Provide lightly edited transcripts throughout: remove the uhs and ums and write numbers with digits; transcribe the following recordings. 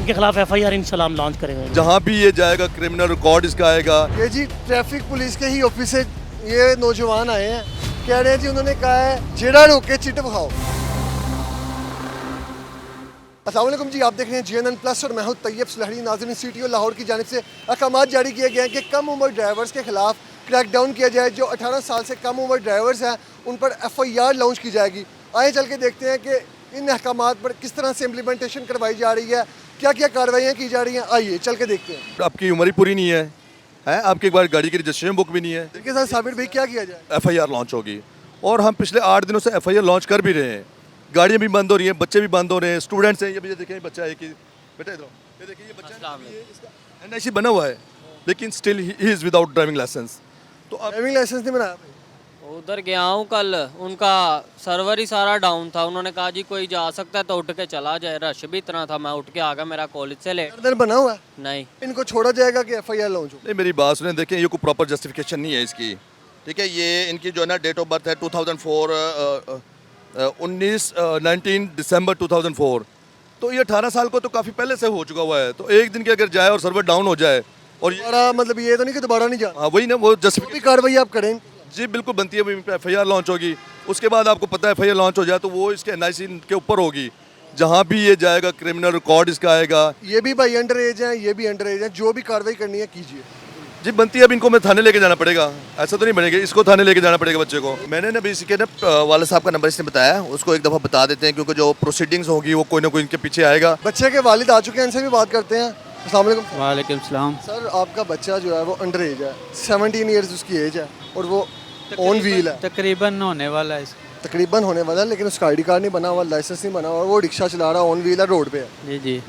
इनके खिलाफ FIR इंशाल्लाह हम लॉन्च करेंगे। जहाँ भी ये जाएगा क्रिमिनल रिकॉर्ड इसका आएगा। ये जी ट्रैफिक पुलिस के ही ऑफिस से ये नौजवान आए हैं, कह रहे हैं जी, उन्होंने कहा है जेड़ा रोके चिट बखाओ। अस्सलाम वालेकुम जी, आप देख रहे हैं GNN प्लस और मैं हूं तैयब सुलहरी। नाज़रीन, CTO लाहौर की जानिब से अहकाम जारी किए गए हैं कि कम उम्र ड्राइवर्स के खिलाफ क्रैकडाउन किया जाए। जो 18 साल से कम उम्र ड्राइवर्स हैं उन पर FIR लॉन्च की जाएगी। आए चल के देखते हैं कि इन अहकामात पर किस तरह से इम्प्लीमेंटेशन करवाई जा रही है, क्या क्या कार्रवाइयाँ की जा रही हैं। आइए चल के देखते हैं। आपकी उम्र ही पूरी नहीं है, आपकी एक बार गाड़ी की रजिस्ट्रेशन बुक भी नहीं है। इसके साथ साबिर भाई क्या किया जाए? FIR लॉन्च होगी और हम पिछले 8 दिनों से FIR लॉन्च कर भी रहे हैं। गाड़ियाँ भी बंद हो रही हैं, बच्चे भी बंद हो रहे हैं, स्टूडेंट्स हैं। ये भी देखिए बच्चा है कि बेटा इधर ये देखिए, ये बच्चा इसका NIC बना हुआ है लेकिन still he is without driving licence. तो अब ड्राइविंग लाइसेंस नहीं बनाया भाई? उधर गया हूँ कल, उनका सर्वर ही सारा डाउन था। उन्होंने कहा जी कोई जा सकता है तो उठ के चला जाए। रश भी इतना था, मैं उठ के आ गया, मेरा कॉलेज से लेट। अंदर बना हुआ है, नहीं, इनको छोड़ा जाएगा कि FIR लॉन्च हो? नहीं, मेरी बात सुने, देखें ये कोई प्रॉपर जस्टिफिकेशन नहीं है इसकी, ठीक है। ये इनकी जो है ना डेट ऑफ बर्थ है 2004, 19 दिसंबर 2004। तो ये 18 साल को तो काफ़ी पहले से हो चुका हुआ है। तो एक दिन के अगर जाए और सर्वर डाउन हो जाए और दोबारा, मतलब ये तो नहीं कि दोबारा नहीं जा, हाँ वही ना, वो जो भी जस्टिफिकेशन कार्रवाई आप करें। जी बिल्कुल बनती है। FIR लॉन्च होगी, उसके बाद आपको पता है FIR लॉन्च हो जाए तो वो इसके NIC के ऊपर होगी। जहाँ भी ये जाएगा क्रिमिनल रिकॉर्ड इसका आएगा। ये भी भाई अंडर एज है, ये भी अंडर एज है, जो भी कार्रवाई करनी है कीजिए। जी बनती है। अब इनको मैं थाने लेके जाना पड़ेगा, ऐसा तो नहीं बनेगा, इसको थाने लेके जाना पड़ेगा बच्चे को। मैंने ना बेसिक ना वाले साहब का नंबर इसने बताया, उसको एक दफ़ा बता देते हैं क्योंकि जो प्रोसीडिंग्स होगी वो कोई ना कोई इनके पीछे आएगा। बच्चे के वालिद आ चुके हैं, इनसे भी बात करते हैं। अस्सलाम वालेकुम। वालेकुम सलाम। सर, आपका बच्चा जो है वो अंडर एज है, 17 ईयर्स उसकी एज है और वो ऑन व्हील है, तकरीबन होने वाला है इसका। तकरीबन होने वाला है, लेकिन उसका ID कार्ड नहीं बना हुआ, लाइसेंस नहीं बना हुआ, वो रिक्शा चला रहा है, ऑन व्हील है, रोड पे है। जी जी,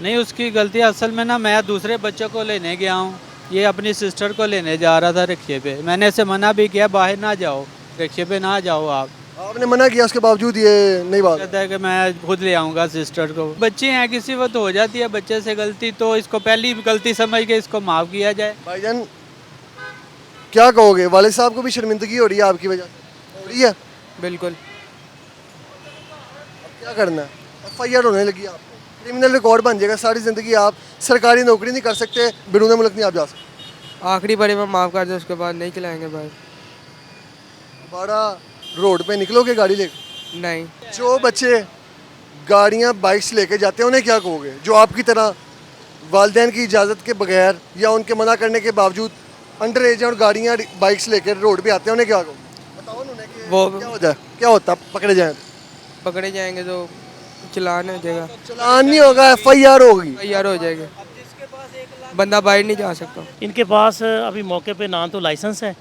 नहीं उसकी गलती असल में ना, मैं दूसरे बच्चे को लेने गया हूँ, ये अपनी सिस्टर को लेने जा रहा था रिक्शे पे। मैंने इसे मना भी किया, बाहर ना जाओ, रिक्शे पे ना जाओ आप। आपने मना किया, उसके बावजूद ये नहीं बात। कहता है कि मैं खुद ले आऊँगा सिस्टर को। बच्चे हैं, किसी वक्त हो जाती है बच्चे से गलती, तो इसको पहली गलती समझ के इसको माफ़ किया जाए। भाईजान क्या कहोगे, वालिद साहब को भी शर्मिंदगी हो रही है आपकी वजह से? हो रही है। बिल्कुल। अब क्या करना है? FIR होने लगी है आपको, क्रिमिनल रिकॉर्ड बन जाएगा, सारी ज़िंदगी आप सरकारी नौकरी नहीं कर सकते, बिरूने मुल्क नहीं आप जा सकते। आखिरी बारी में माफ़ कर दो, उसके बाद नहीं चलाएंगे भाई। दोबारा रोड पे निकलोगे गाड़ी लेकर? नहीं। जो बच्चे गाड़ियाँ बाइक्स लेके जाते हैं उन्हें क्या कहोगे, जो आपकी तरह वालिदैन की इजाज़त के बगैर या उनके मना करने के बावजूद अंडर एज और गाड़ियाँ बाइक्स लेकर रोड पे आते हैं, उन्हें क्या कहोगे? बताओ ना उन्हें कि वो क्या होता है, क्या होता है पकड़े जाएं तो? पकड़े जाएंगे तो चलान हो जाएगा, चलान नहीं होगा, FIR होगी। तैयार हो जाएगी, बंदा बाहर नहीं जा सकता। इनके पास अभी मौके पे ना तो लाइसेंस है,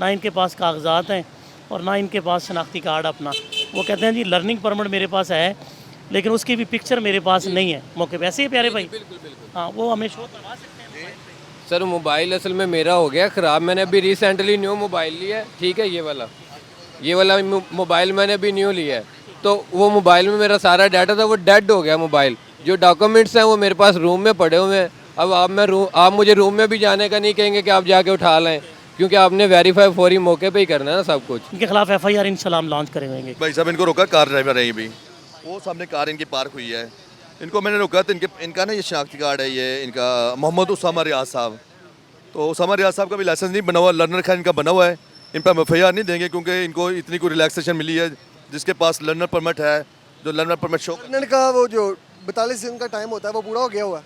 ना इनके पास कागजात हैं और ना इनके पास शनाख्ती कार्ड अपना। वो कहते हैं जी लर्निंग परमिट मेरे पास है, लेकिन उसकी भी पिक्चर मेरे पास नहीं है मौके पे। ऐसे ही प्यारे भाई? हाँ, वो हमें शो करवा सकते हैं। सर मोबाइल असल में मेरा हो गया ख़राब, मैंने अभी रिसेंटली न्यू मोबाइल लिया है, ठीक है। ये वाला मोबाइल मैंने अभी न्यू लिया है, तो वो मोबाइल में मेरा सारा डाटा था वो डेड हो गया मोबाइल। जो डॉक्यूमेंट्स हैं वो मेरे पास रूम में पड़े हुए हैं। अब आप मुझे रूम में भी जाने का नहीं कहेंगे कि आप जाके उठा लें, क्योंकि आपने वेरीफाई फौरी मौके पे ही करना है ना सब कुछ। इनके खिलाफ FIR इंशाल्लाह हम लॉन्च करेंगे। भाई साहब इनको रोका, कार ड्राइवर है ये भी, वो सामने कार इनकी पार्क हुई है, इनको मैंने रोका तो इनका ना ये शनाख्ती कार्ड है, ये इनका मोहम्मद उसामा रियाज साहब। तो उसामा रियाज साहब का भी लाइसेंस नहीं बना हुआ, लर्नर खैर इनका बना हुआ है। इन पर FIR नहीं देंगे क्योंकि इनको इतनी कोई रिलैक्सेशन मिली है। जिसके पास लर्नर परमिट है, जो लर्नर परमिट शो लर्नर का वो जो 42 दिन का टाइम होता है वो पूरा हो गया हुआ है।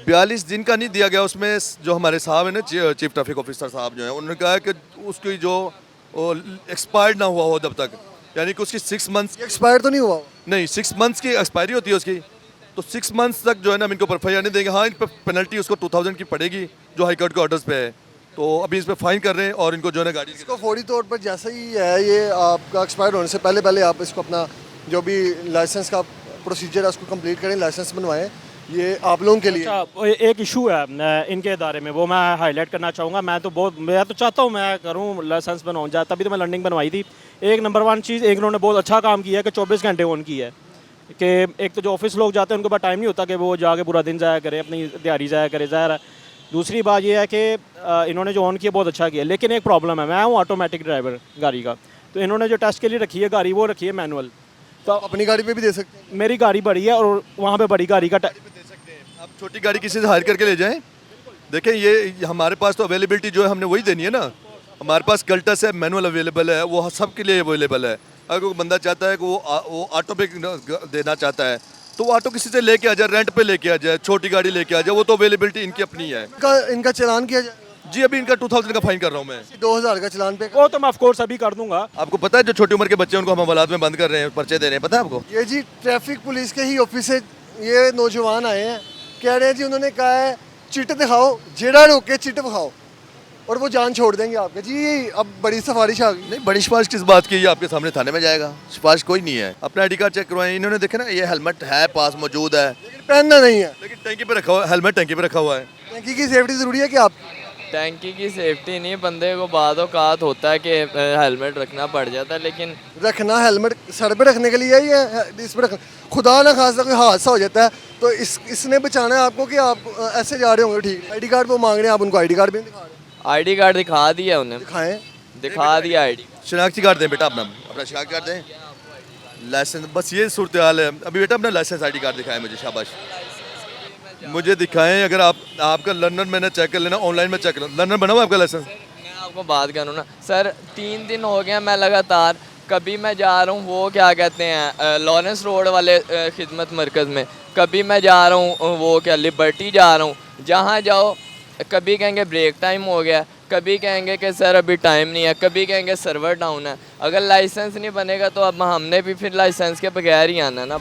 42 दिन का नहीं दिया गया। उसमें जो हमारे साहब हैं ना, चीफ ट्रैफिक ऑफिसर साहब जो है, उन्होंने कहा कि उसकी जो एक्सपायर्ड ना हुआ हो तब तक, यानी कि उसकी 6 मंथ्स एक्सपायर तो नहीं हुआ? नहीं, 6 मंथ्स की एक्सपायरी होती है उसकी, तो 6 मंथ्स तक जो है ना हम इनको FIR नहीं देंगे। हाँ, इन पर पेनल्टी उसको 2000 की पड़ेगी जो हाई कोर्ट के ऑर्डर्स पे है, तो अभी इस पर फाइन कर रहे हैं और इनको जो है ना गाड़ी इसको फौरी तौर पर जैसे ही है ये आपका एक्सपायर होने से पहले आप इसको अपना जो भी लाइसेंस का प्रोसीजर है उसको कंप्लीट करें, लाइसेंस बनवाएं। ये आप लोगों के लिए अच्छा, एक इशू है इनके इदारे में, वो मैं हाईलाइट करना चाहूँगा। मैं तो चाहता हूँ मैं करूँ लाइसेंस बनवाऊँ जाए, तभी तो मैं लर्निंग बनवाई थी। एक नंबर 1 चीज़, एक उन्होंने बहुत अच्छा काम किया है कि 24 घंटे ऑन की है। कि एक तो जो ऑफिस लोग जाते हैं उनको पास टाइम नहीं होता कि वो जाके पूरा दिन जाया करे, अपनी तैयारी जाया करे, ज़ाहिर है। दूसरी बात ये है कि इन्होंने जो ऑन किया बहुत अच्छा किया, लेकिन एक प्रॉब्लम है, मैं हूँ ऑटोमेटिक ड्राइवर गाड़ी का, तो इन्होंने जो टेस्ट के लिए रखी है गाड़ी वो रखी है मैनुअल। तो अपनी गाड़ी पे भी दे सकते हैं। मेरी गाड़ी बड़ी है और वहाँ पे बड़ी गाड़ी का आप छोटी गाड़ी किसी से हायर करके ले जाएं। देखें ये हमारे पास तो अवेलेबिलिटी जो है हमने वही देनी है ना। हमारे पास कल्टस है, मैनुअल अवेलेबल है, वो सबके लिए अवेलेबल है। अगर कोई बंदा चाहता है कि वो ऑटो पे देना चाहता है तो वो ऑटो किसी से लेके आ जाए, रेंट पे लेके आ जाए, छोटी गाड़ी लेके आ जाए, वो तो अवेलेबिलिटी इनकी अपनी है। इनका चालान किया जाए, जी अभी इनका 2000 का फाइन कर रहा हूँ मैं। 2000 का चालान पे। वो तो मैं ऑफ कोर्स अभी कर दूंगा। आपको पता है जो छोटी उम्र के बच्चे हैं उनको हम हवालात में बंद कर रहे हैं, पर्चे दे रहे हैं, पता है आपको? ये जी ट्रैफिक पुलिस के ही ऑफिस से ये नौजवान आए हैं, कह रहे हैं जी उन्होंने कहा है चिट दिखाओ, जेड़ा रोके चिट दिखाओ और वो जान छोड़ देंगे आपके। जी अब बड़ी सिफारिश आ गई। नहीं, बड़ी सिफारिश किस बात की? ये आपके सामने थाने में जाएगा, सिफारिश कोई नहीं है। अपना आईडी कार्ड चेक करवाएं। इन्होंने देखे ना ये हेलमेट है पास मौजूद है, लेकिन पहनना नहीं है। लेकिन टैंकी पे रखा हुआ है, हेलमेट टैंकी पे रखा हुआ है। टैंकी की सेफ्टी ज़रूरी है कि आप टैंकी की सेफ्टी नहीं, बंदे को बाद औकात होता है कि हेलमेट रखना पड़ जाता है, लेकिन रखना हेलमेट सर पे रखने के लिए ही है, इस पे खुदा ना खासा कोई हादसा हो जाता है तो इसने बचाना है आपको कि आप ऐसे जा रहे होंगे। ठीक, आईडी कार्ड वो मांग रहे हैं, आप उनको आईडी कार्ड भी नहीं दिखा रहे। आईडी कार्ड दिखा दिया उन्हें, दिखाएं, दिखा दिया आईडी। शनाख्ती कार्ड दें बेटा, अपना शनाख्ती कार्ड दें, लाइसेंस, बस ये सूरत हाल है अभी। बेटा अपना लाइसेंस आईडी कार्ड दिखाएं मुझे, शाबाश मुझे दिखाएं। अगर आपका लर्नर मैंने चेक कर लेना, ऑनलाइन में चेक कर, लर्नर बना हुआ आपका लाइसेंस? मैं आपको बात करूँ ना सर, 3 दिन हो गया मैं लगातार, कभी मैं जा रहा हूँ वो क्या कहते हैं लॉरेंस रोड वाले खिदमत मरकज़ में, कभी मैं जा रहा हूँ वो क्या लिबर्टी जा रहा हूँ, जहाँ जाओ कभी कहेंगे ब्रेक टाइम हो गया, कभी कहेंगे कि सर अभी टाइम नहीं है, कभी कहेंगे सर्वर डाउन है। अगर लाइसेंस नहीं बनेगा तो अब हमने भी फिर लाइसेंस के बगैर ही आना ना।